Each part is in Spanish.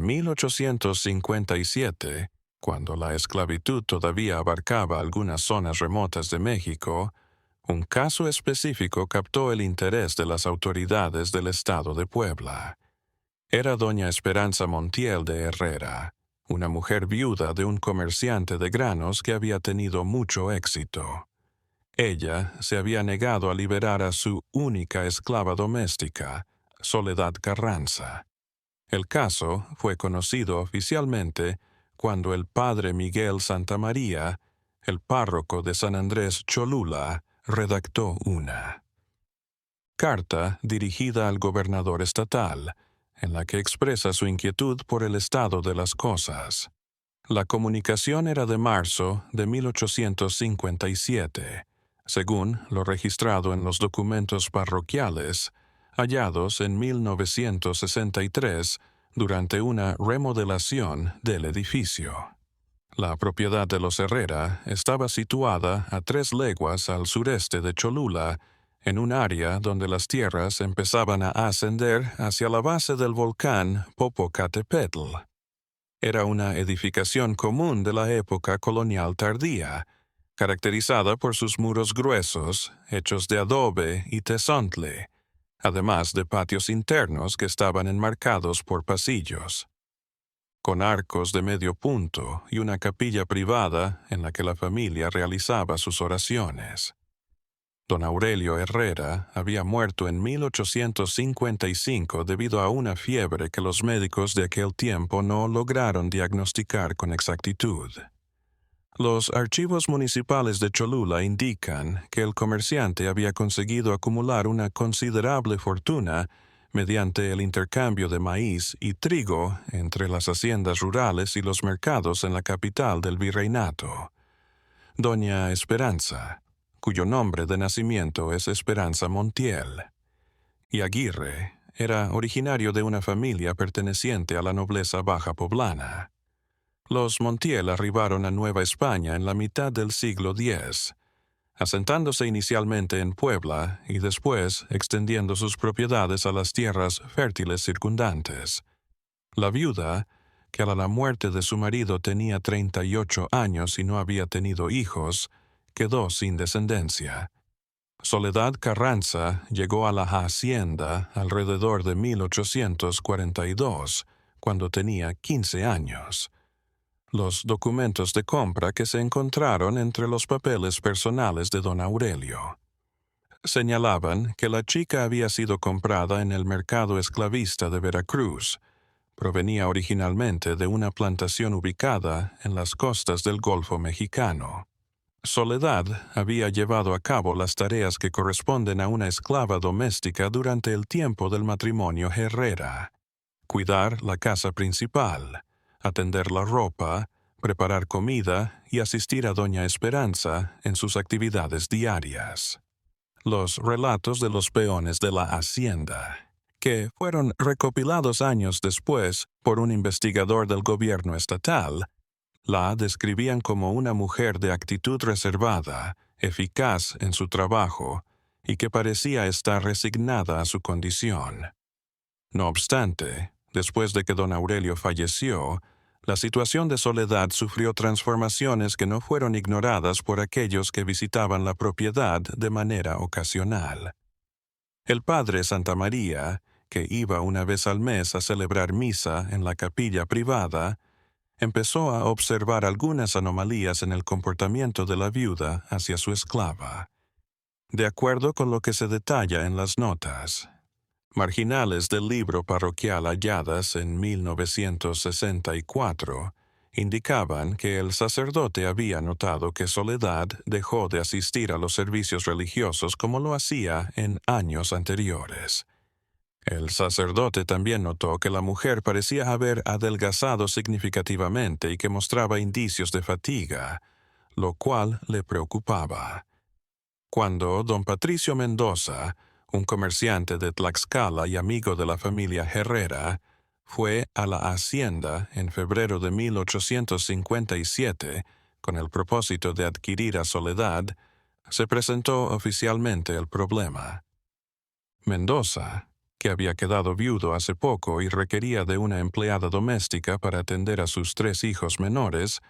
1857, cuando la esclavitud todavía abarcaba algunas zonas remotas de México, un caso específico captó el interés de las autoridades del estado de Puebla. Era doña Esperanza Montiel de Herrera, una mujer viuda de un comerciante de granos que había tenido mucho éxito. Ella se había negado a liberar a su única esclava doméstica, Soledad Carranza. El caso fue conocido oficialmente cuando el padre Miguel Santamaría, el párroco de San Andrés Cholula, redactó una carta dirigida al gobernador estatal, en la que expresa su inquietud por el estado de las cosas. La comunicación era de marzo de 1857, según lo registrado en los documentos parroquiales, hallados en 1963 durante una remodelación del edificio. La propiedad de los Herrera estaba situada a 3 leguas al sureste de Cholula, en un área donde las tierras empezaban a ascender hacia la base del volcán Popocatépetl. Era una edificación común de la época colonial tardía, caracterizada por sus muros gruesos, hechos de adobe y tezontle, además de patios internos que estaban enmarcados por pasillos, con arcos de medio punto y una capilla privada en la que la familia realizaba sus oraciones. Don Aurelio Herrera había muerto en 1855 debido a una fiebre que los médicos de aquel tiempo no lograron diagnosticar con exactitud. Los archivos municipales de Cholula indican que el comerciante había conseguido acumular una considerable fortuna mediante el intercambio de maíz y trigo entre las haciendas rurales y los mercados en la capital del virreinato. Doña Esperanza, cuyo nombre de nacimiento es Esperanza Montiel, y Aguirre, era originario de una familia perteneciente a la nobleza baja poblana. Los Montiel arribaron a Nueva España en la mitad del siglo X, asentándose inicialmente en Puebla y después extendiendo sus propiedades a las tierras fértiles circundantes. La viuda, que a la muerte de su marido tenía 38 años y no había tenido hijos, quedó sin descendencia. Soledad Carranza llegó a la hacienda alrededor de 1842, cuando tenía 15 años. Los documentos de compra que se encontraron entre los papeles personales de don Aurelio señalaban que la chica había sido comprada en el mercado esclavista de Veracruz. Provenía originalmente de una plantación ubicada en las costas del Golfo Mexicano. Soledad había llevado a cabo las tareas que corresponden a una esclava doméstica durante el tiempo del matrimonio Herrera: cuidar la casa principal, atender la ropa, preparar comida y asistir a doña Esperanza en sus actividades diarias. Los relatos de los peones de la hacienda, que fueron recopilados años después por un investigador del gobierno estatal, la describían como una mujer de actitud reservada, eficaz en su trabajo y que parecía estar resignada a su condición. No obstante, después de que don Aurelio falleció, la situación de Soledad sufrió transformaciones que no fueron ignoradas por aquellos que visitaban la propiedad de manera ocasional. El padre Santamaría, que iba una vez al mes a celebrar misa en la capilla privada, empezó a observar algunas anomalías en el comportamiento de la viuda hacia su esclava. De acuerdo con lo que se detalla en las notas marginales del libro parroquial halladas en 1964, indicaban que el sacerdote había notado que Soledad dejó de asistir a los servicios religiosos como lo hacía en años anteriores. El sacerdote también notó que la mujer parecía haber adelgazado significativamente y que mostraba indicios de fatiga, lo cual le preocupaba. Cuando don Patricio Mendoza, un comerciante de Tlaxcala y amigo de la familia Herrera, fue a la hacienda en febrero de 1857 con el propósito de adquirir a Soledad, se presentó oficialmente el problema. Mendoza, que había quedado viudo hace poco y requería de una empleada doméstica para atender a sus 3 hijos menores,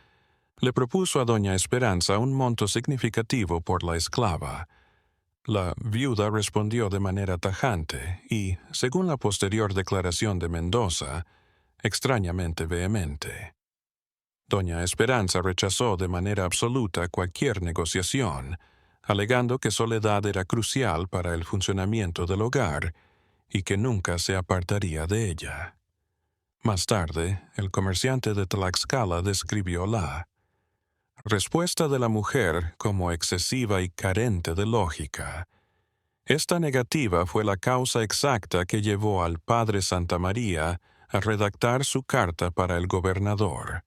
le propuso a doña Esperanza un monto significativo por la esclava. La viuda respondió de manera tajante y, según la posterior declaración de Mendoza, extrañamente vehemente. Doña Esperanza rechazó de manera absoluta cualquier negociación, alegando que Soledad era crucial para el funcionamiento del hogar y que nunca se apartaría de ella. Más tarde, el comerciante de Tlaxcala describió la respuesta de la mujer como excesiva y carente de lógica. Esta negativa fue la causa exacta que llevó al padre Santa María a redactar su carta para el gobernador.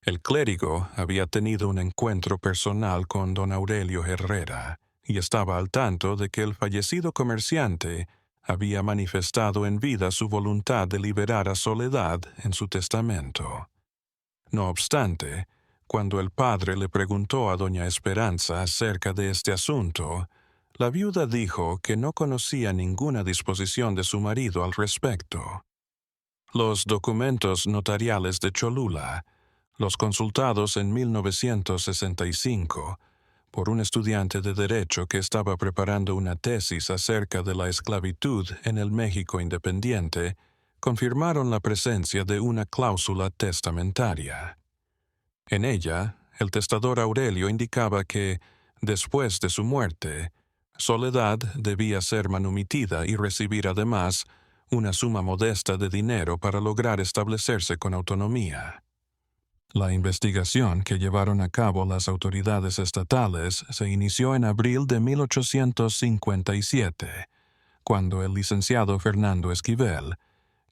El clérigo había tenido un encuentro personal con don Aurelio Herrera y estaba al tanto de que el fallecido comerciante había manifestado en vida su voluntad de liberar a Soledad en su testamento. No obstante, cuando el padre le preguntó a doña Esperanza acerca de este asunto, la viuda dijo que no conocía ninguna disposición de su marido al respecto. Los documentos notariales de Cholula, los consultados en 1965 por un estudiante de Derecho que estaba preparando una tesis acerca de la esclavitud en el México independiente, confirmaron la presencia de una cláusula testamentaria. En ella, el testador Aurelio indicaba que, después de su muerte, Soledad debía ser manumitida y recibir además una suma modesta de dinero para lograr establecerse con autonomía. La investigación que llevaron a cabo las autoridades estatales se inició en abril de 1857, cuando el licenciado Fernando Esquivel,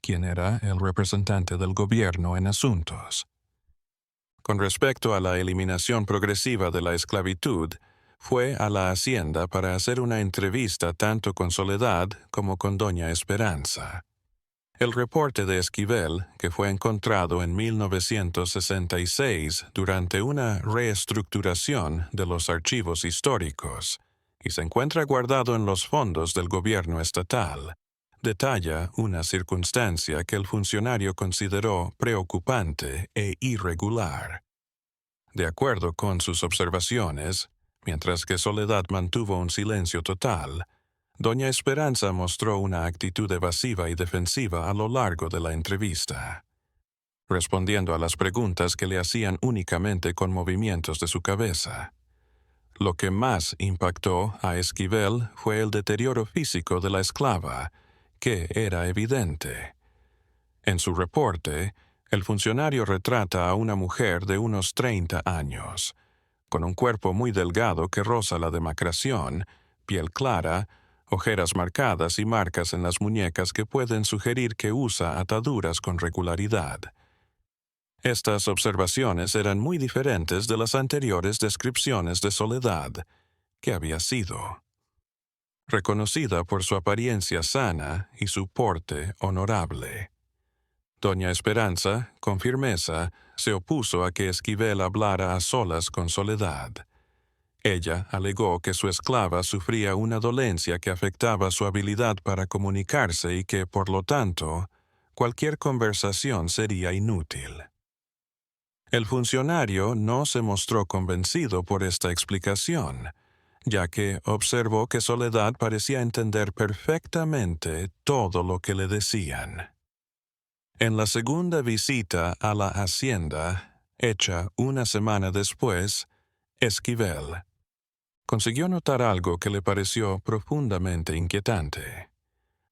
quien era el representante del gobierno en asuntos. Con respecto a la eliminación progresiva de la esclavitud, fue a la hacienda para hacer una entrevista tanto con Soledad como con doña Esperanza. El reporte de Esquivel, que fue encontrado en 1966 durante una reestructuración de los archivos históricos, y se encuentra guardado en los fondos del gobierno estatal, detalla una circunstancia que el funcionario consideró preocupante e irregular. De acuerdo con sus observaciones, mientras que Soledad mantuvo un silencio total, doña Esperanza mostró una actitud evasiva y defensiva a lo largo de la entrevista, respondiendo a las preguntas que le hacían únicamente con movimientos de su cabeza. Lo que más impactó a Esquivel fue el deterioro físico de la esclava, que era evidente. En su reporte, el funcionario retrata a una mujer de unos 30 años, con un cuerpo muy delgado que roza la demacración, piel clara, ojeras marcadas y marcas en las muñecas que pueden sugerir que usa ataduras con regularidad. Estas observaciones eran muy diferentes de las anteriores descripciones de Soledad, que había sido reconocida por su apariencia sana y su porte honorable. Doña Esperanza, con firmeza, se opuso a que Esquivel hablara a solas con Soledad. Ella alegó que su esclava sufría una dolencia que afectaba su habilidad para comunicarse y que, por lo tanto, cualquier conversación sería inútil. El funcionario no se mostró convencido por esta explicación, ya que observó que Soledad parecía entender perfectamente todo lo que le decían. En la segunda visita a la hacienda, hecha una semana después, Esquivel consiguió notar algo que le pareció profundamente inquietante.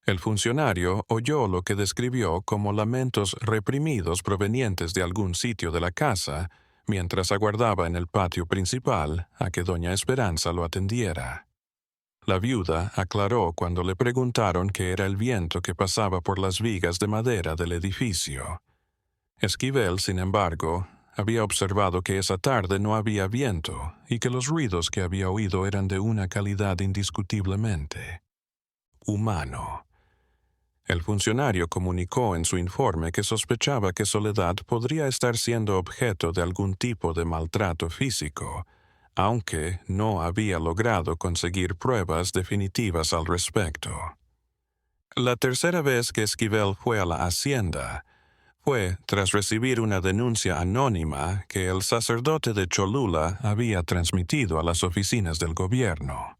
El funcionario oyó lo que describió como lamentos reprimidos provenientes de algún sitio de la casa, mientras aguardaba en el patio principal a que doña Esperanza lo atendiera. La viuda aclaró cuando le preguntaron qué era el viento que pasaba por las vigas de madera del edificio. Esquivel, sin embargo, había observado que esa tarde no había viento y que los ruidos que había oído eran de una calidad indiscutiblemente humano. El funcionario comunicó en su informe que sospechaba que Soledad podría estar siendo objeto de algún tipo de maltrato físico, aunque no había logrado conseguir pruebas definitivas al respecto. La tercera vez que Esquivel fue a la hacienda fue tras recibir una denuncia anónima que el sacerdote de Cholula había transmitido a las oficinas del gobierno.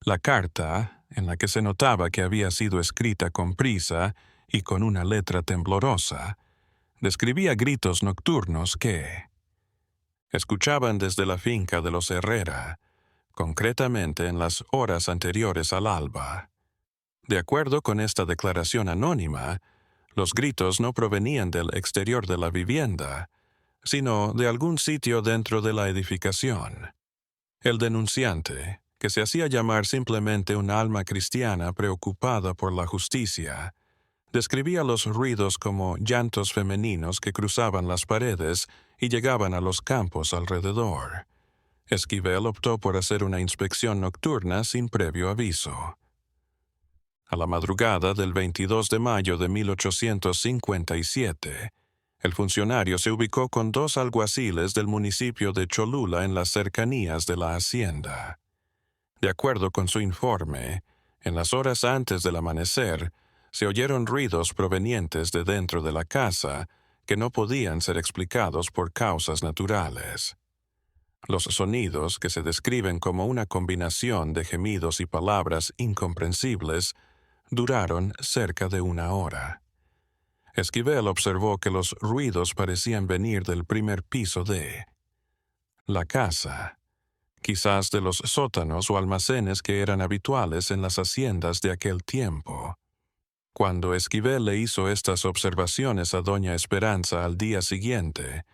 La carta, en la que se notaba que había sido escrita con prisa y con una letra temblorosa, describía gritos nocturnos que escuchaban desde la finca de los Herrera, concretamente en las horas anteriores al alba. De acuerdo con esta declaración anónima, los gritos no provenían del exterior de la vivienda, sino de algún sitio dentro de la edificación. El denunciante, que se hacía llamar simplemente un alma cristiana preocupada por la justicia, describía los ruidos como llantos femeninos que cruzaban las paredes y llegaban a los campos alrededor. Esquivel optó por hacer una inspección nocturna sin previo aviso. A la madrugada del 22 de mayo de 1857, el funcionario se ubicó con 2 alguaciles del municipio de Cholula en las cercanías de la hacienda. De acuerdo con su informe, en las horas antes del amanecer, se oyeron ruidos provenientes de dentro de la casa que no podían ser explicados por causas naturales. Los sonidos, que se describen como una combinación de gemidos y palabras incomprensibles, duraron cerca de 1 hora. Esquivel observó que los ruidos parecían venir del primer piso de la casa, quizás de los sótanos o almacenes que eran habituales en las haciendas de aquel tiempo. Cuando Esquivel le hizo estas observaciones a doña Esperanza al día siguiente,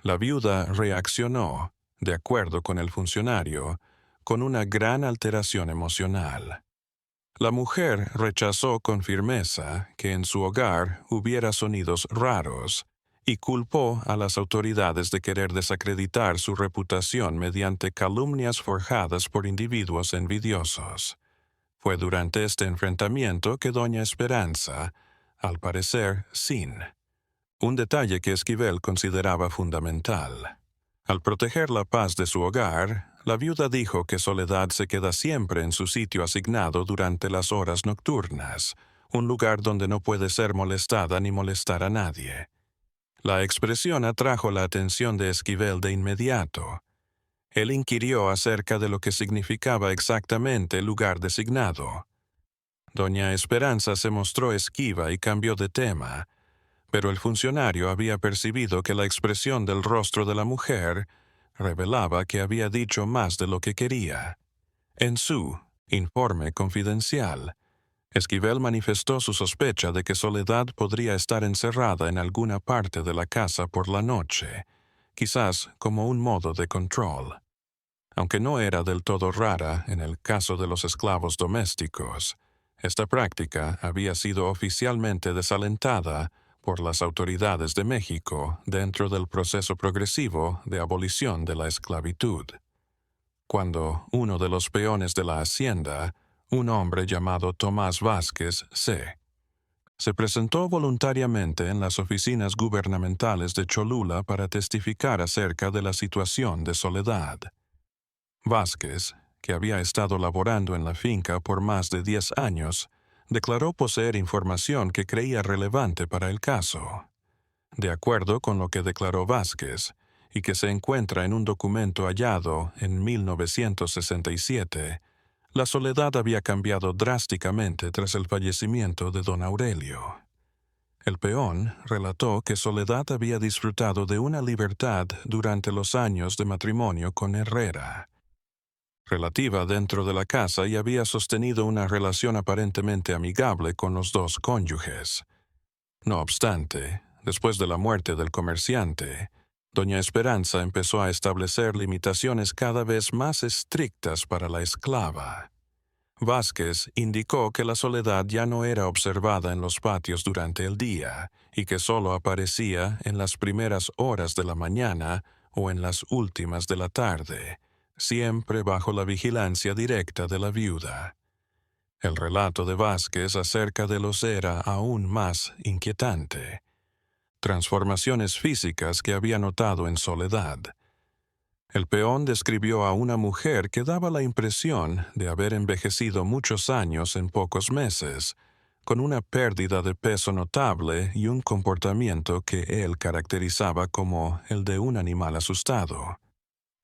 la viuda reaccionó, de acuerdo con el funcionario, con una gran alteración emocional. La mujer rechazó con firmeza que en su hogar hubiera sonidos raros y culpó a las autoridades de querer desacreditar su reputación mediante calumnias forjadas por individuos envidiosos. Fue durante este enfrentamiento que doña Esperanza, al parecer, un detalle que Esquivel consideraba fundamental. Al proteger la paz de su hogar, la viuda dijo que Soledad se queda siempre en su sitio asignado durante las horas nocturnas, un lugar donde no puede ser molestada ni molestar a nadie. La expresión atrajo la atención de Esquivel de inmediato. Él inquirió acerca de lo que significaba exactamente el lugar designado. Doña Esperanza se mostró esquiva y cambió de tema, pero el funcionario había percibido que la expresión del rostro de la mujer revelaba que había dicho más de lo que quería. En su informe confidencial, Esquivel manifestó su sospecha de que Soledad podría estar encerrada en alguna parte de la casa por la noche, quizás como un modo de control. Aunque no era del todo rara en el caso de los esclavos domésticos, esta práctica había sido oficialmente desalentada por las autoridades de México dentro del proceso progresivo de abolición de la esclavitud. Cuando uno de los peones de la hacienda, un hombre llamado Tomás Vázquez se presentó voluntariamente en las oficinas gubernamentales de Cholula para testificar acerca de la situación de Soledad. Vázquez, que había estado laborando en la finca por más de 10 años, declaró poseer información que creía relevante para el caso. De acuerdo con lo que declaró Vázquez, y que se encuentra en un documento hallado en 1967, la Soledad había cambiado drásticamente tras el fallecimiento de don Aurelio. El peón relató que Soledad había disfrutado de una libertad durante los años de matrimonio con Herrera, relativa dentro de la casa, y había sostenido una relación aparentemente amigable con los 2 cónyuges. No obstante, después de la muerte del comerciante, doña Esperanza empezó a establecer limitaciones cada vez más estrictas para la esclava. Vázquez indicó que la Soledad ya no era observada en los patios durante el día y que solo aparecía en las primeras horas de la mañana o en las últimas de la tarde, siempre bajo la vigilancia directa de la viuda. El relato de Vázquez acerca de los era aún más inquietante. Transformaciones físicas que había notado en Soledad. El peón describió a una mujer que daba la impresión de haber envejecido muchos años en pocos meses, con una pérdida de peso notable y un comportamiento que él caracterizaba como el de un animal asustado.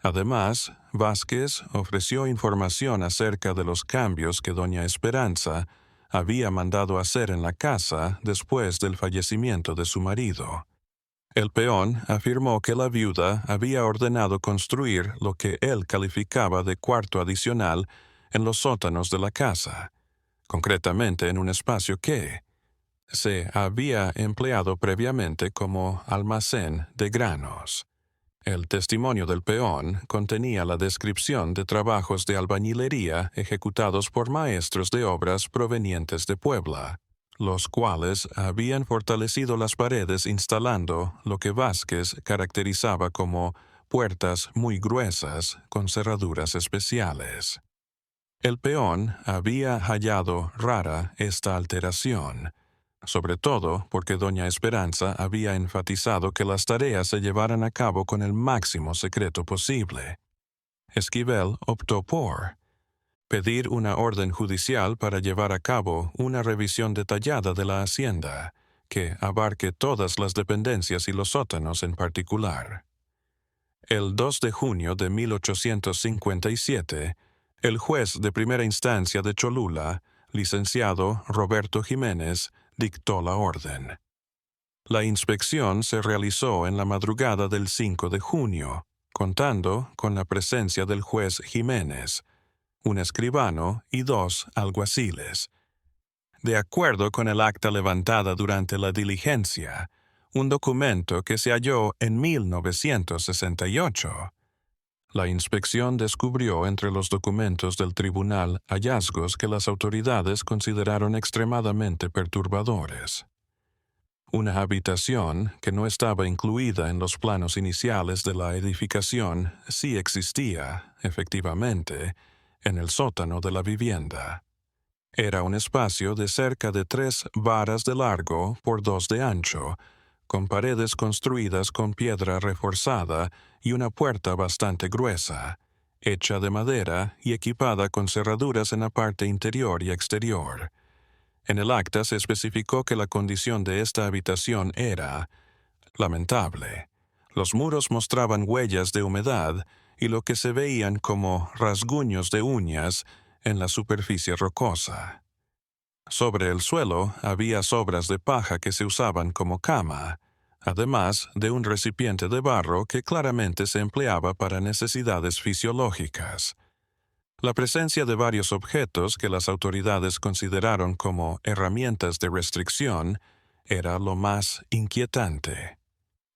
Además, Vázquez ofreció información acerca de los cambios que doña Esperanza había mandado hacer en la casa después del fallecimiento de su marido. El peón afirmó que la viuda había ordenado construir lo que él calificaba de cuarto adicional en los sótanos de la casa, concretamente en un espacio que se había empleado previamente como almacén de granos. El testimonio del peón contenía la descripción de trabajos de albañilería ejecutados por maestros de obras provenientes de Puebla, los cuales habían fortalecido las paredes instalando lo que Vázquez caracterizaba como puertas muy gruesas con cerraduras especiales. El peón había hallado rara esta alteración, sobre todo porque doña Esperanza había enfatizado que las tareas se llevaran a cabo con el máximo secreto posible. Esquivel optó por pedir una orden judicial para llevar a cabo una revisión detallada de la hacienda, que abarque todas las dependencias y los sótanos en particular. El 2 de junio de 1857, el juez de primera instancia de Cholula, licenciado Roberto Jiménez, dictó la orden. La inspección se realizó en la madrugada del 5 de junio, contando con la presencia del juez Jiménez, un escribano y 2 alguaciles. De acuerdo con el acta levantada durante la diligencia, un documento que se halló en 1968, la inspección descubrió entre los documentos del tribunal hallazgos que las autoridades consideraron extremadamente perturbadores. Una habitación que no estaba incluida en los planos iniciales de la edificación sí existía, efectivamente, en el sótano de la vivienda. Era un espacio de cerca de 3 varas de largo por 2 de ancho, con paredes construidas con piedra reforzada y una puerta bastante gruesa, hecha de madera y equipada con cerraduras en la parte interior y exterior. En el acta se especificó que la condición de esta habitación era lamentable. Los muros mostraban huellas de humedad y lo que se veían como rasguños de uñas en la superficie rocosa. Sobre el suelo había sobras de paja que se usaban como cama, además de un recipiente de barro que claramente se empleaba para necesidades fisiológicas. La presencia de varios objetos que las autoridades consideraron como herramientas de restricción era lo más inquietante.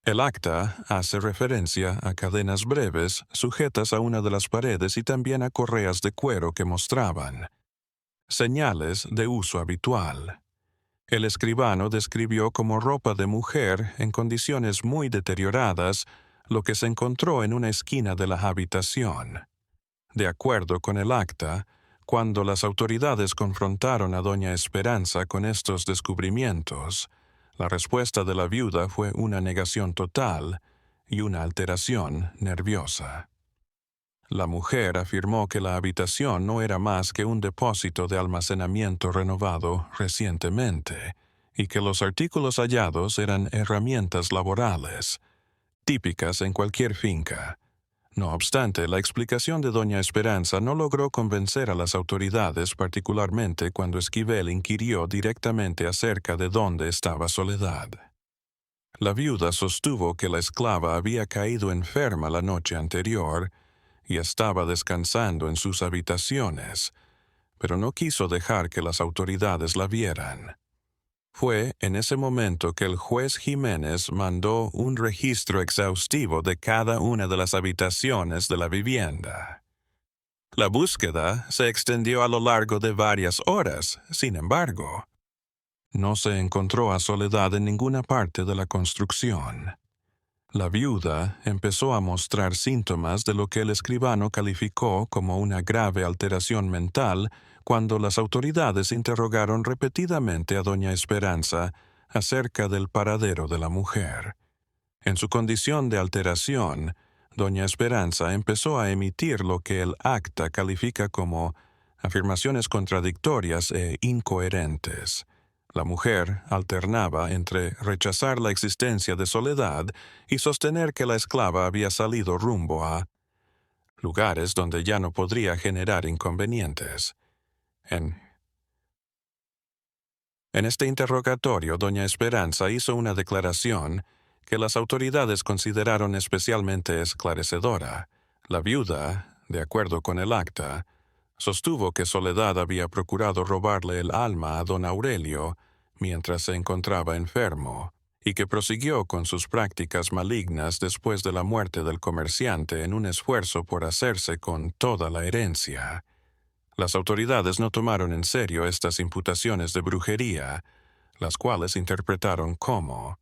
El acta hace referencia a cadenas breves sujetas a una de las paredes y también a correas de cuero que mostraban señales de uso habitual. El escribano describió como ropa de mujer en condiciones muy deterioradas lo que se encontró en una esquina de la habitación. De acuerdo con el acta, cuando las autoridades confrontaron a doña Esperanza con estos descubrimientos, la respuesta de la viuda fue una negación total y una alteración nerviosa. La mujer afirmó que la habitación no era más que un depósito de almacenamiento renovado recientemente y que los artículos hallados eran herramientas laborales, típicas en cualquier finca. No obstante, la explicación de doña Esperanza no logró convencer a las autoridades, particularmente cuando Esquivel inquirió directamente acerca de dónde estaba Soledad. La viuda sostuvo que la esclava había caído enferma la noche anterior y estaba descansando en sus habitaciones, pero no quiso dejar que las autoridades la vieran. Fue en ese momento que el juez Jiménez mandó un registro exhaustivo de cada una de las habitaciones de la vivienda. La búsqueda se extendió a lo largo de varias horas, sin embargo. No se encontró a Soledad en ninguna parte de la construcción. La viuda empezó a mostrar síntomas de lo que el escribano calificó como una grave alteración mental cuando las autoridades interrogaron repetidamente a doña Esperanza acerca del paradero de la mujer. En su condición de alteración, doña Esperanza empezó a emitir lo que el acta califica como afirmaciones contradictorias e incoherentes, La mujer alternaba entre rechazar la existencia de Soledad y sostener que la esclava había salido rumbo a lugares donde ya no podría generar inconvenientes. En este interrogatorio, doña Esperanza hizo una declaración que las autoridades consideraron especialmente esclarecedora. La viuda, de acuerdo con el acta, sostuvo que Soledad había procurado robarle el alma a don Aurelio mientras se encontraba enfermo, y que prosiguió con sus prácticas malignas después de la muerte del comerciante en un esfuerzo por hacerse con toda la herencia. Las autoridades no tomaron en serio estas imputaciones de brujería, las cuales interpretaron como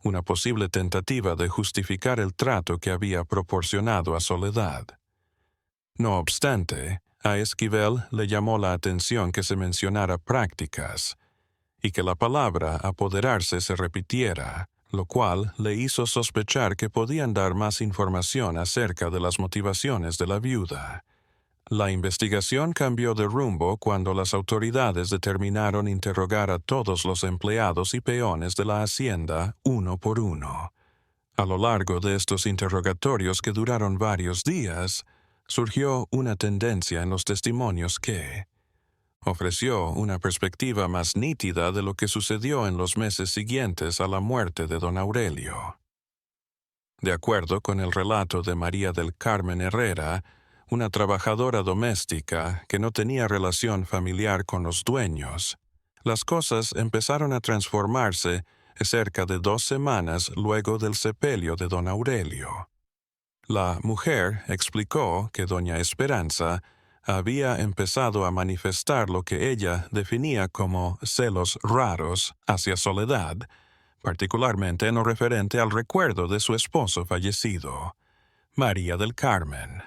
una posible tentativa de justificar el trato que había proporcionado a Soledad. No obstante, a Esquivel le llamó la atención que se mencionara prácticas y que la palabra apoderarse se repitiera, lo cual le hizo sospechar que podían dar más información acerca de las motivaciones de la viuda. La investigación cambió de rumbo cuando las autoridades determinaron interrogar a todos los empleados y peones de la hacienda uno por uno. A lo largo de estos interrogatorios que duraron varios días, surgió una tendencia en los testimonios que ofreció una perspectiva más nítida de lo que sucedió en los meses siguientes a la muerte de don Aurelio. De acuerdo con el relato de María del Carmen Herrera, una trabajadora doméstica que no tenía relación familiar con los dueños, las cosas empezaron a transformarse cerca de 2 semanas luego del sepelio de don Aurelio. La mujer explicó que doña Esperanza había empezado a manifestar lo que ella definía como celos raros hacia Soledad, particularmente en lo referente al recuerdo de su esposo fallecido, María del Carmen.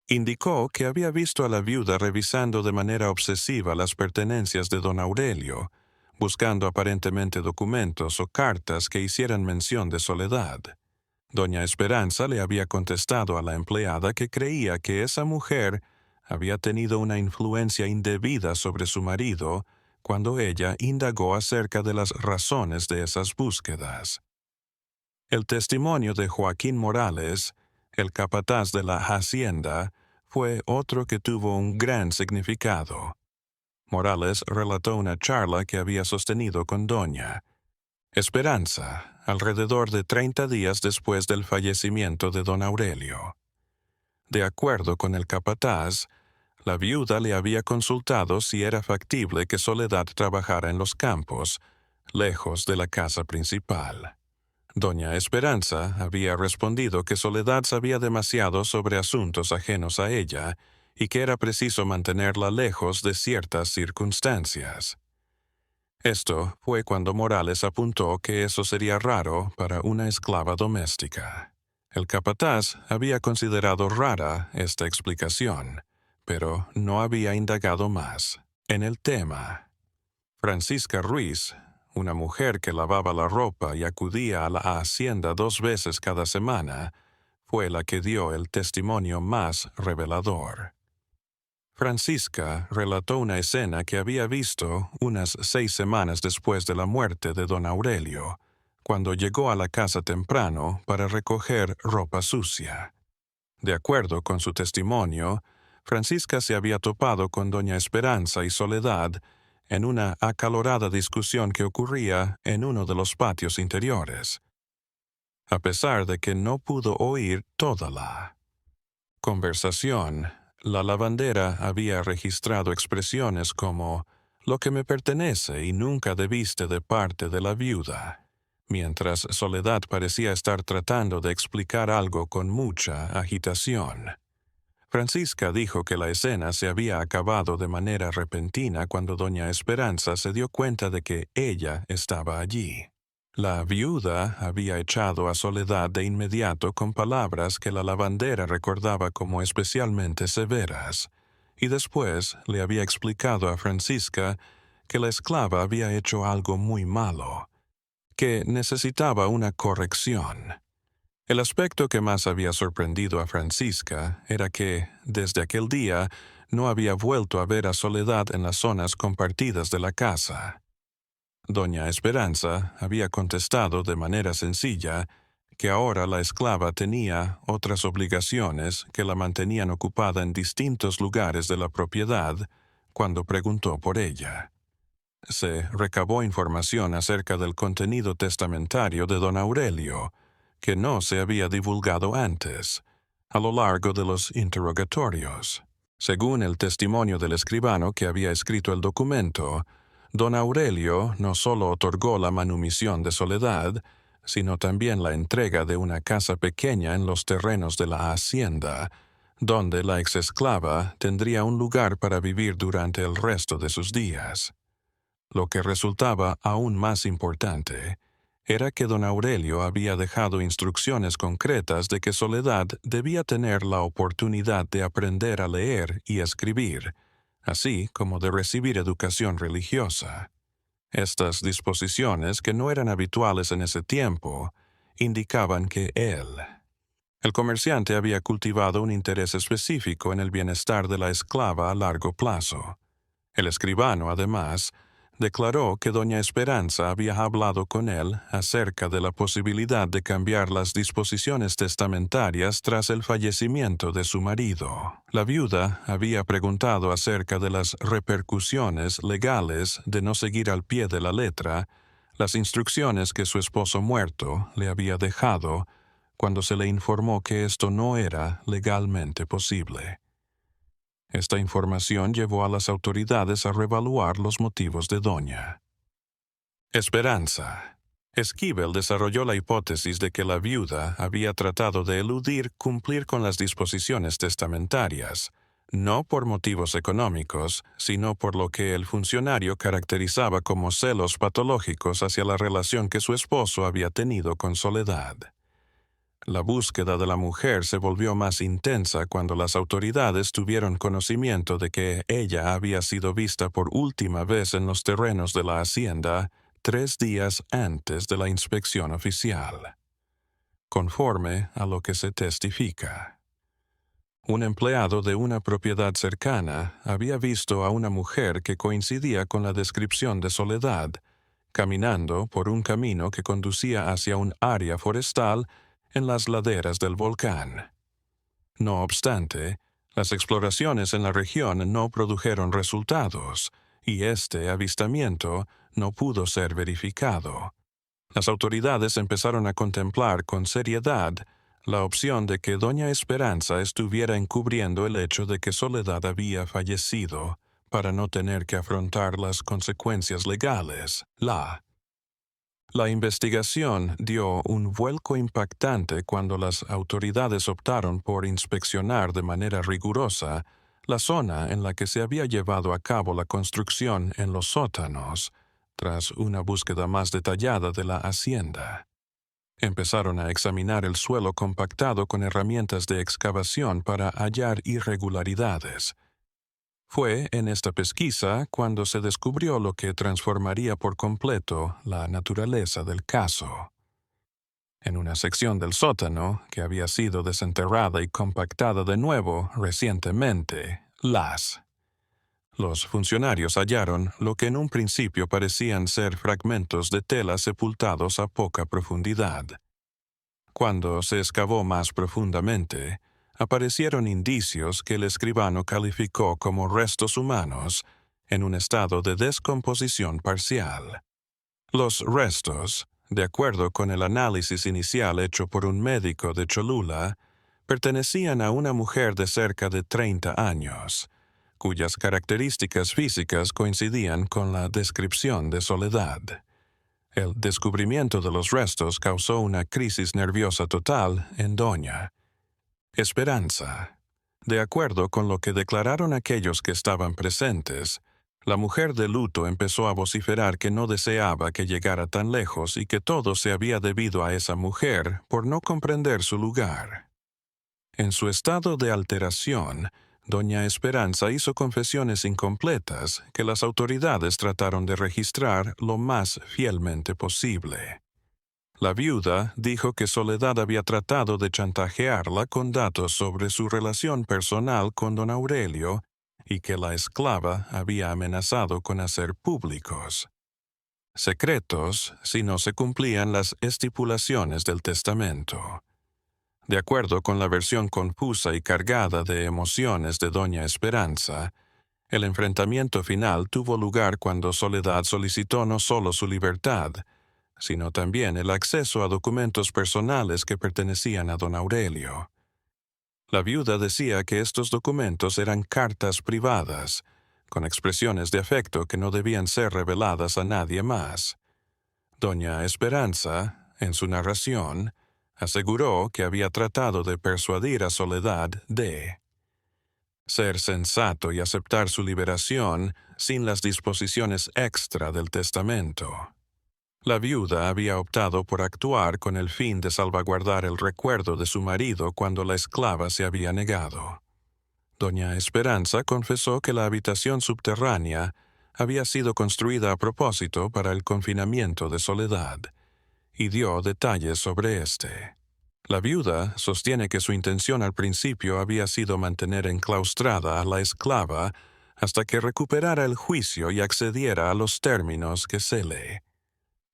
Indicó que había visto a la viuda revisando de manera obsesiva las pertenencias de don Aurelio, buscando aparentemente documentos o cartas que hicieran mención de Soledad. Doña Esperanza le había contestado a la empleada que creía que esa mujer había tenido una influencia indebida sobre su marido cuando ella indagó acerca de las razones de esas búsquedas. El testimonio de Joaquín Morales, el capataz de la hacienda, fue otro que tuvo un gran significado. Morales relató una charla que había sostenido con doña Esperanza, alrededor de 30 días después del fallecimiento de don Aurelio. De acuerdo con el capataz, la viuda le había consultado si era factible que Soledad trabajara en los campos, lejos de la casa principal. Doña Esperanza había respondido que Soledad sabía demasiado sobre asuntos ajenos a ella y que era preciso mantenerla lejos de ciertas circunstancias. Esto fue cuando Morales apuntó que eso sería raro para una esclava doméstica. El capataz había considerado rara esta explicación, pero no había indagado más en el tema. Francisca Ruiz, una mujer que lavaba la ropa y acudía a la hacienda 2 veces cada semana, fue la que dio el testimonio más revelador. Francisca relató una escena que había visto unas 6 semanas después de la muerte de don Aurelio, cuando llegó a la casa temprano para recoger ropa sucia. De acuerdo con su testimonio, Francisca se había topado con doña Esperanza y Soledad en una acalorada discusión que ocurría en uno de los patios interiores, a pesar de que no pudo oír toda la conversación. La lavandera había registrado expresiones como «lo que me pertenece y nunca debiste de parte de la viuda», mientras Soledad parecía estar tratando de explicar algo con mucha agitación. Francisca dijo que la escena se había acabado de manera repentina cuando doña Esperanza se dio cuenta de que ella estaba allí. La viuda había echado a Soledad de inmediato con palabras que la lavandera recordaba como especialmente severas, y después le había explicado a Francisca que la esclava había hecho algo muy malo, que necesitaba una corrección. El aspecto que más había sorprendido a Francisca era que, desde aquel día, no había vuelto a ver a Soledad en las zonas compartidas de la casa. Doña Esperanza había contestado de manera sencilla que ahora la esclava tenía otras obligaciones que la mantenían ocupada en distintos lugares de la propiedad cuando preguntó por ella. Se recabó información acerca del contenido testamentario de don Aurelio, que no se había divulgado antes, a lo largo de los interrogatorios. Según el testimonio del escribano que había escrito el documento, don Aurelio no solo otorgó la manumisión de Soledad, sino también la entrega de una casa pequeña en los terrenos de la hacienda, donde la exesclava tendría un lugar para vivir durante el resto de sus días. Lo que resultaba aún más importante era que don Aurelio había dejado instrucciones concretas de que Soledad debía tener la oportunidad de aprender a leer y escribir, así como de recibir educación religiosa. Estas disposiciones, que no eran habituales en ese tiempo, indicaban que el comerciante, había cultivado un interés específico en el bienestar de la esclava a largo plazo. El escribano, además, declaró que doña Esperanza había hablado con él acerca de la posibilidad de cambiar las disposiciones testamentarias tras el fallecimiento de su marido. La viuda había preguntado acerca de las repercusiones legales de no seguir al pie de la letra las instrucciones que su esposo muerto le había dejado cuando se le informó que esto no era legalmente posible. Esta información llevó a las autoridades a reevaluar los motivos de doña Esperanza. Esquivel desarrolló la hipótesis de que la viuda había tratado de eludir cumplir con las disposiciones testamentarias, no por motivos económicos, sino por lo que el funcionario caracterizaba como celos patológicos hacia la relación que su esposo había tenido con Soledad. La búsqueda de la mujer se volvió más intensa cuando las autoridades tuvieron conocimiento de que ella había sido vista por última vez en los terrenos de la hacienda 3 días antes de la inspección oficial, conforme a lo que se testifica. Un empleado de una propiedad cercana había visto a una mujer que coincidía con la descripción de Soledad, caminando por un camino que conducía hacia un área forestal en las laderas del volcán. No obstante, las exploraciones en la región no produjeron resultados, y este avistamiento no pudo ser verificado. Las autoridades empezaron a contemplar con seriedad la opción de que doña Esperanza estuviera encubriendo el hecho de que Soledad había fallecido para no tener que afrontar las consecuencias legales. La investigación dio un vuelco impactante cuando las autoridades optaron por inspeccionar de manera rigurosa la zona en la que se había llevado a cabo la construcción en los sótanos, tras una búsqueda más detallada de la hacienda. Empezaron a examinar el suelo compactado con herramientas de excavación para hallar irregularidades. Fue en esta pesquisa cuando se descubrió lo que transformaría por completo la naturaleza del caso. En una sección del sótano, que había sido desenterrada y compactada de nuevo recientemente, los funcionarios hallaron lo que en un principio parecían ser fragmentos de tela sepultados a poca profundidad. Cuando se excavó más profundamente, aparecieron indicios que el escribano calificó como restos humanos en un estado de descomposición parcial. Los restos, de acuerdo con el análisis inicial hecho por un médico de Cholula, pertenecían a una mujer de cerca de 30 años, cuyas características físicas coincidían con la descripción de Soledad. El descubrimiento de los restos causó una crisis nerviosa total en doña Esperanza. De acuerdo con lo que declararon aquellos que estaban presentes, la mujer de luto empezó a vociferar que no deseaba que llegara tan lejos y que todo se había debido a esa mujer por no comprender su lugar. En su estado de alteración, doña Esperanza hizo confesiones incompletas que las autoridades trataron de registrar lo más fielmente posible. La viuda dijo que Soledad había tratado de chantajearla con datos sobre su relación personal con don Aurelio y que la esclava había amenazado con hacer públicos. secretos si no se cumplían las estipulaciones del testamento. De acuerdo con la versión confusa y cargada de emociones de doña Esperanza, el enfrentamiento final tuvo lugar cuando Soledad solicitó no solo su libertad, sino también el acceso a documentos personales que pertenecían a don Aurelio. La viuda decía que estos documentos eran cartas privadas, con expresiones de afecto que no debían ser reveladas a nadie más. Doña Esperanza, en su narración, aseguró que había tratado de persuadir a Soledad de ser sensato y aceptar su liberación sin las disposiciones extra del testamento. La viuda había optado por actuar con el fin de salvaguardar el recuerdo de su marido cuando la esclava se había negado. Doña Esperanza confesó que la habitación subterránea había sido construida a propósito para el confinamiento de Soledad, y dio detalles sobre este. La viuda sostiene que su intención al principio había sido mantener enclaustrada a la esclava hasta que recuperara el juicio y accediera a los términos que se le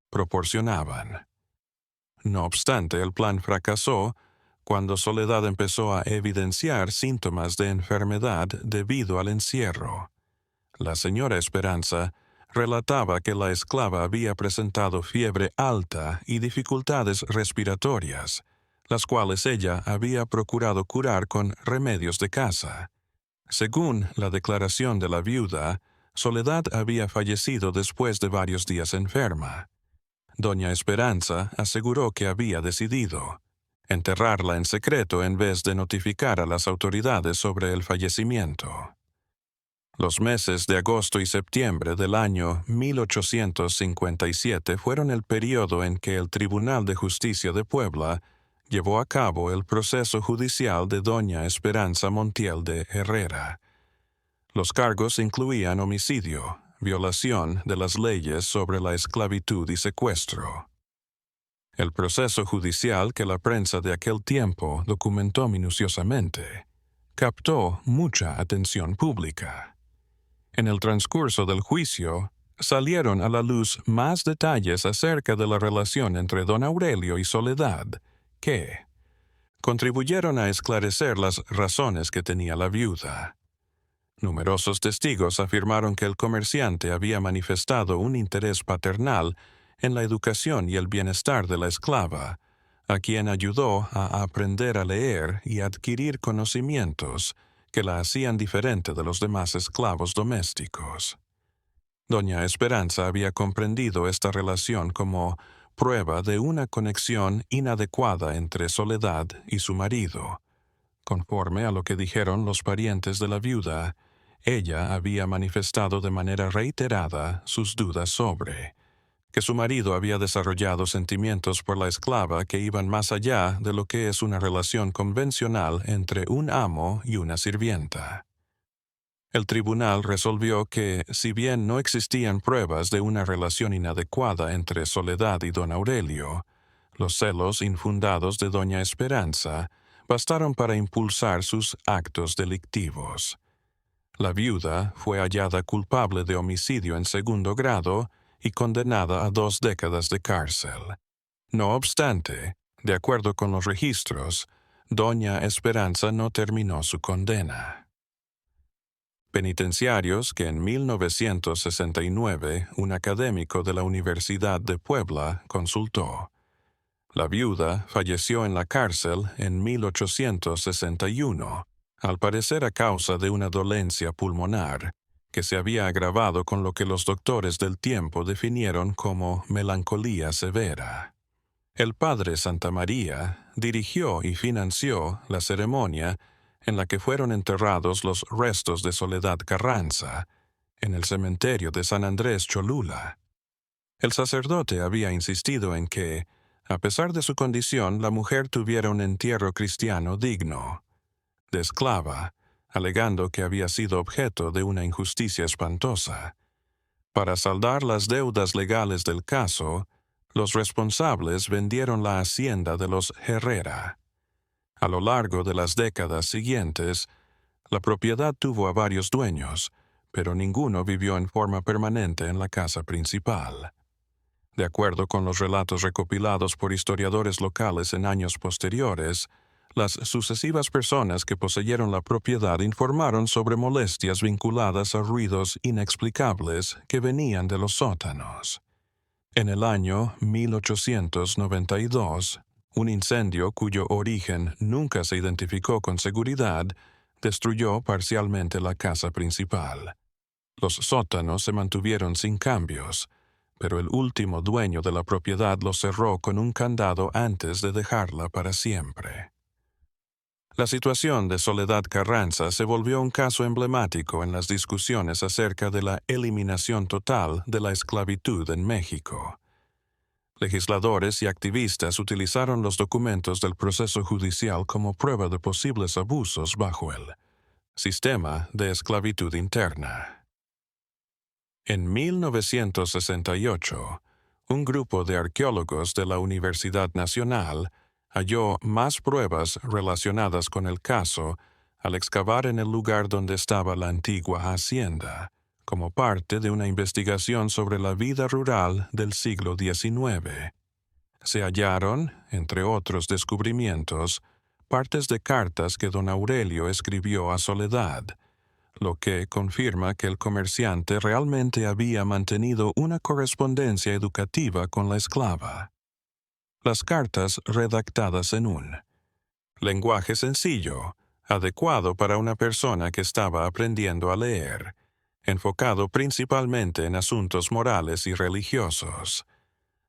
proporcionaban. No obstante, el plan fracasó cuando Soledad empezó a evidenciar síntomas de enfermedad debido al encierro. La señora Esperanza relataba que la esclava había presentado fiebre alta y dificultades respiratorias, las cuales ella había procurado curar con remedios de casa. Según la declaración de la viuda, Soledad había fallecido después de varios días enferma. Doña Esperanza aseguró que había decidido enterrarla en secreto en vez de notificar a las autoridades sobre el fallecimiento. Los meses de agosto y septiembre del año 1857 fueron el período en que el Tribunal de Justicia de Puebla llevó a cabo el proceso judicial de doña Esperanza Montiel de Herrera. Los cargos incluían homicidio, violación de las leyes sobre la esclavitud y secuestro. El proceso judicial que la prensa de aquel tiempo documentó minuciosamente captó mucha atención pública. En el transcurso del juicio, salieron a la luz más detalles acerca de la relación entre don Aurelio y Soledad, que contribuyeron a esclarecer las razones que tenía la viuda. Numerosos testigos afirmaron que el comerciante había manifestado un interés paternal en la educación y el bienestar de la esclava, a quien ayudó a aprender a leer y adquirir conocimientos que la hacían diferente de los demás esclavos domésticos. Doña Esperanza había comprendido esta relación como prueba de una conexión inadecuada entre Soledad y su marido. Conforme a lo que dijeron los parientes de la viuda, ella había manifestado de manera reiterada sus dudas sobre que su marido había desarrollado sentimientos por la esclava que iban más allá de lo que es una relación convencional entre un amo y una sirvienta. El tribunal resolvió que, si bien no existían pruebas de una relación inadecuada entre Soledad y don Aurelio, los celos infundados de doña Esperanza bastaron para impulsar sus actos delictivos. La viuda fue hallada culpable de homicidio en segundo grado y condenada a 2 décadas de cárcel. No obstante, de acuerdo con los registros, doña Esperanza no terminó su condena. Penitenciarios que en 1969 un académico de la Universidad de Puebla consultó. La viuda falleció en la cárcel en 1861, al parecer a causa de una dolencia pulmonar, que se había agravado con lo que los doctores del tiempo definieron como melancolía severa. El padre Santa María dirigió y financió la ceremonia en la que fueron enterrados los restos de Soledad Carranza, en el cementerio de San Andrés Cholula. El sacerdote había insistido en que, a pesar de su condición, la mujer tuviera un entierro cristiano digno. De esclava, alegando que había sido objeto de una injusticia espantosa. Para saldar las deudas legales del caso, los responsables vendieron la hacienda de los Herrera. A lo largo de las décadas siguientes, la propiedad tuvo a varios dueños, pero ninguno vivió en forma permanente en la casa principal. De acuerdo con los relatos recopilados por historiadores locales en años posteriores, las sucesivas personas que poseyeron la propiedad informaron sobre molestias vinculadas a ruidos inexplicables que venían de los sótanos. En el año 1892, un incendio cuyo origen nunca se identificó con seguridad destruyó parcialmente la casa principal. Los sótanos se mantuvieron sin cambios, pero el último dueño de la propiedad los cerró con un candado antes de dejarla para siempre. La situación de Soledad Carranza se volvió un caso emblemático en las discusiones acerca de la eliminación total de la esclavitud en México. Legisladores y activistas utilizaron los documentos del proceso judicial como prueba de posibles abusos bajo el sistema de esclavitud interna. En 1968, un grupo de arqueólogos de la Universidad Nacional halló más pruebas relacionadas con el caso al excavar en el lugar donde estaba la antigua hacienda, como parte de una investigación sobre la vida rural del siglo XIX. Se hallaron, entre otros descubrimientos, partes de cartas que don Aurelio escribió a Soledad, lo que confirma que el comerciante realmente había mantenido una correspondencia educativa con la esclava. Las cartas redactadas en un lenguaje sencillo, adecuado para una persona que estaba aprendiendo a leer, enfocado principalmente en asuntos morales y religiosos.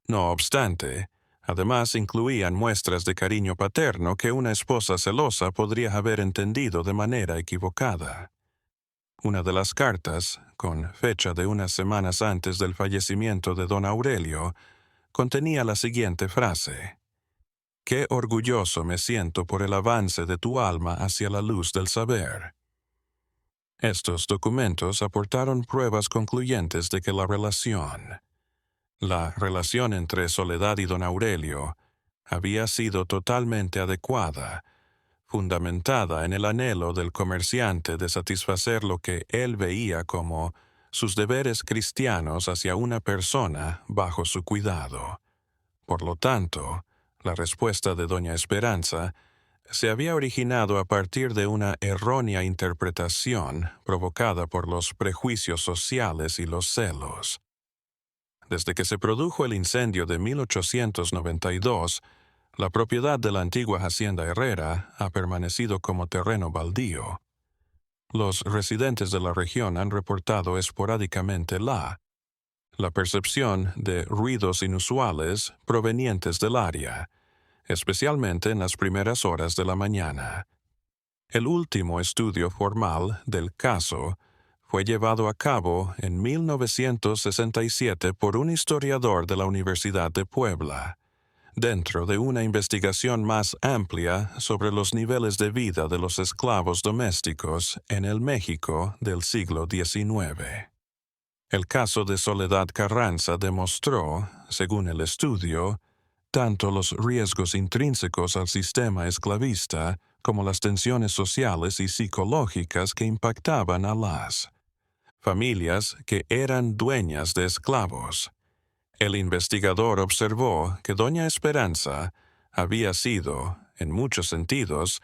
No obstante, además incluían muestras de cariño paterno que una esposa celosa podría haber entendido de manera equivocada. Una de las cartas, con fecha de unas semanas antes del fallecimiento de don Aurelio, contenía la siguiente frase: «Qué orgulloso me siento por el avance de tu alma hacia la luz del saber». Estos documentos aportaron pruebas concluyentes de que la relación entre Soledad y don Aurelio había sido totalmente adecuada, fundamentada en el anhelo del comerciante de satisfacer lo que él veía como sus deberes cristianos hacia una persona bajo su cuidado. Por lo tanto, la respuesta de doña Esperanza se había originado a partir de una errónea interpretación provocada por los prejuicios sociales y los celos. Desde que se produjo el incendio de 1892, la propiedad de la antigua hacienda Herrera ha permanecido como terreno baldío. Los residentes de la región han reportado esporádicamente la percepción de ruidos inusuales provenientes del área, especialmente en las primeras horas de la mañana. El último estudio formal del caso fue llevado a cabo en 1967 por un historiador de la Universidad de Puebla, dentro de una investigación más amplia sobre los niveles de vida de los esclavos domésticos en el México del siglo XIX. El caso de Soledad Carranza demostró, según el estudio, tanto los riesgos intrínsecos al sistema esclavista como las tensiones sociales y psicológicas que impactaban a las familias que eran dueñas de esclavos. El investigador observó que doña Esperanza había sido, en muchos sentidos,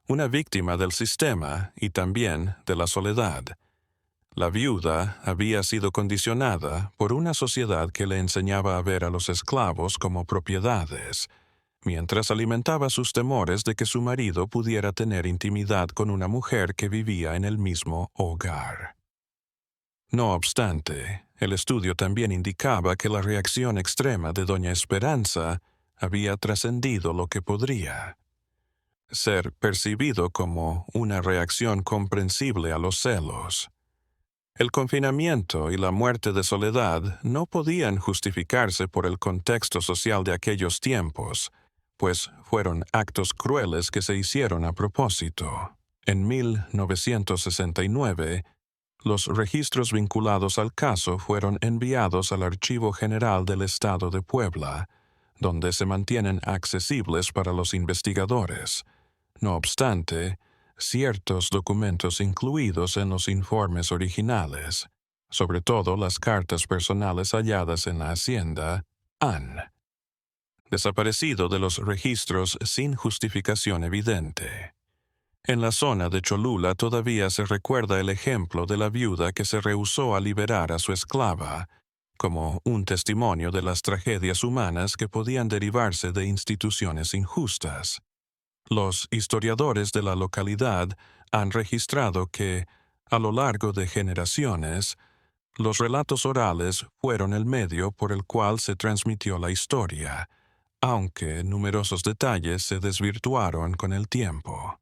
una víctima del sistema y también de la soledad. La viuda había sido condicionada por una sociedad que le enseñaba a ver a los esclavos como propiedades, mientras alimentaba sus temores de que su marido pudiera tener intimidad con una mujer que vivía en el mismo hogar. No obstante, el estudio también indicaba que la reacción extrema de doña Esperanza había trascendido lo que podría ser percibido como una reacción comprensible a los celos. El confinamiento y la muerte de Soledad no podían justificarse por el contexto social de aquellos tiempos, pues fueron actos crueles que se hicieron a propósito. En 1969, los registros vinculados al caso fueron enviados al Archivo General del Estado de Puebla, donde se mantienen accesibles para los investigadores. No obstante, ciertos documentos incluidos en los informes originales, sobre todo las cartas personales halladas en la hacienda, han desaparecido de los registros sin justificación evidente. En la zona de Cholula todavía se recuerda el ejemplo de la viuda que se rehusó a liberar a su esclava, como un testimonio de las tragedias humanas que podían derivarse de instituciones injustas. Los historiadores de la localidad han registrado que, a lo largo de generaciones, los relatos orales fueron el medio por el cual se transmitió la historia, aunque numerosos detalles se desvirtuaron con el tiempo.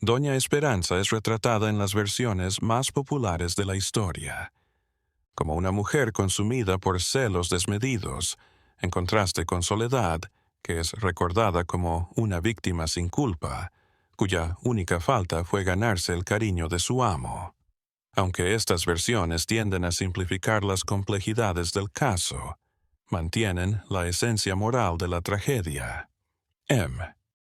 Doña Esperanza es retratada en las versiones más populares de la historia, como una mujer consumida por celos desmedidos, en contraste con Soledad, que es recordada como una víctima sin culpa, cuya única falta fue ganarse el cariño de su amo. Aunque estas versiones tienden a simplificar las complejidades del caso, mantienen la esencia moral de la tragedia. M.